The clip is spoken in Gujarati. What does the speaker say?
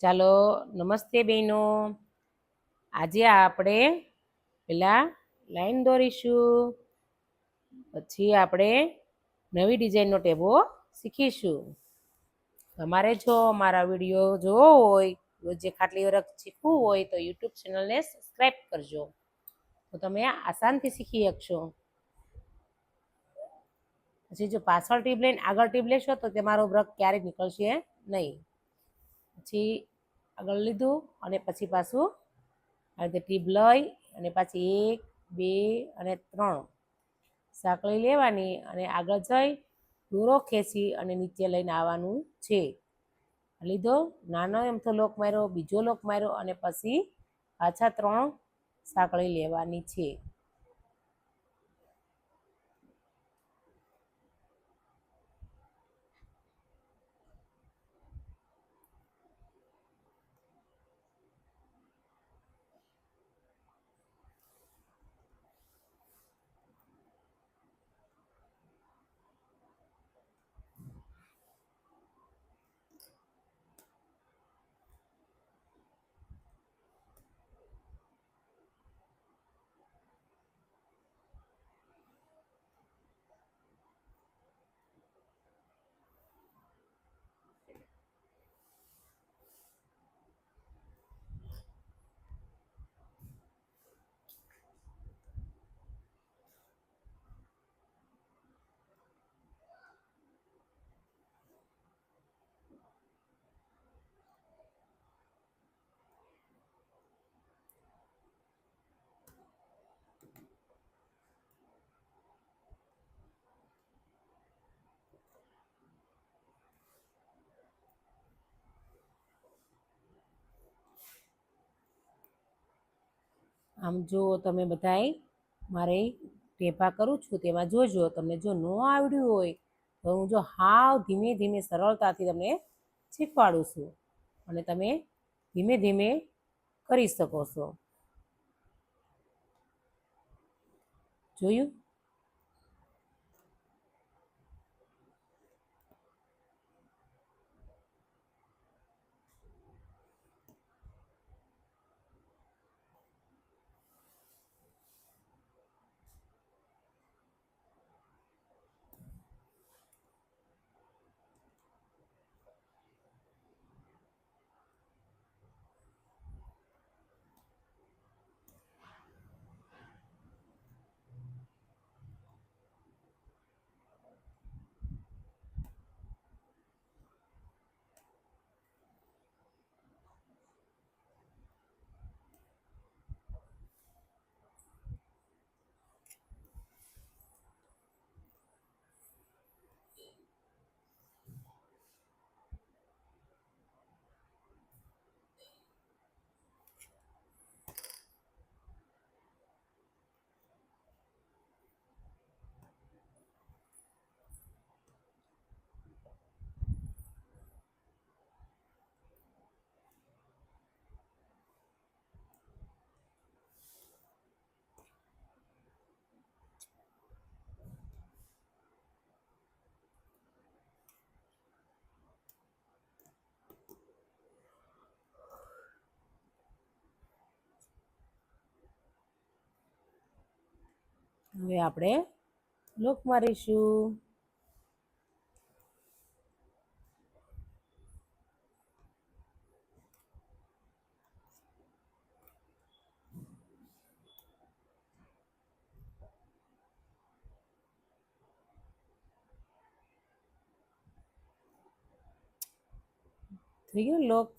ચાલો નમસ્તે બહેનો. આજે આપણે પેલા લાઈન દોરીશું, પછી આપણે નવી ડિઝાઇનનો ટેબો શીખીશું. તમારે જો મારા વિડીયો જોવો હોય, રોજે ખાટલી વર્ક શીખવું હોય તો યુટ્યુબ ચેનલને સબસ્ક્રાઈબ કરજો, તો તમે આસાનથી શીખી શકશો. પછી જો પાછળ ટીપ લઈને આગળ ટીપ લેશો તો તમારો વર્ક ક્યારેય નીકળશે નહીં. પછી આગળ લીધું અને પછી પાછું આ રીતે ટીપ લઈ અને પાછી 1 2 અને 3 સાંકળી લેવાની અને આગળ જઈ દોરો ખેંચી અને નીચે લઈને આવવાનું છે. લીધો, નાનો એમથો લોક માર્યો, બીજો લોક માર્યો અને પછી પાછા 3 સાંકળી લેવાની છે. આમ જો તમે બધાય મારે ટેપા કરું છું તેમાં જોજો. તમને જો ન આવડ્યું હોય તો હું જો હાવ ધીમે ધીમે સરળતાથી તમને શીખવાડું છું અને તમે ધીમે ધીમે કરી શકો છો. જોયું? હવે આપણે લોક મારીશું. થઈ ગયું લોક?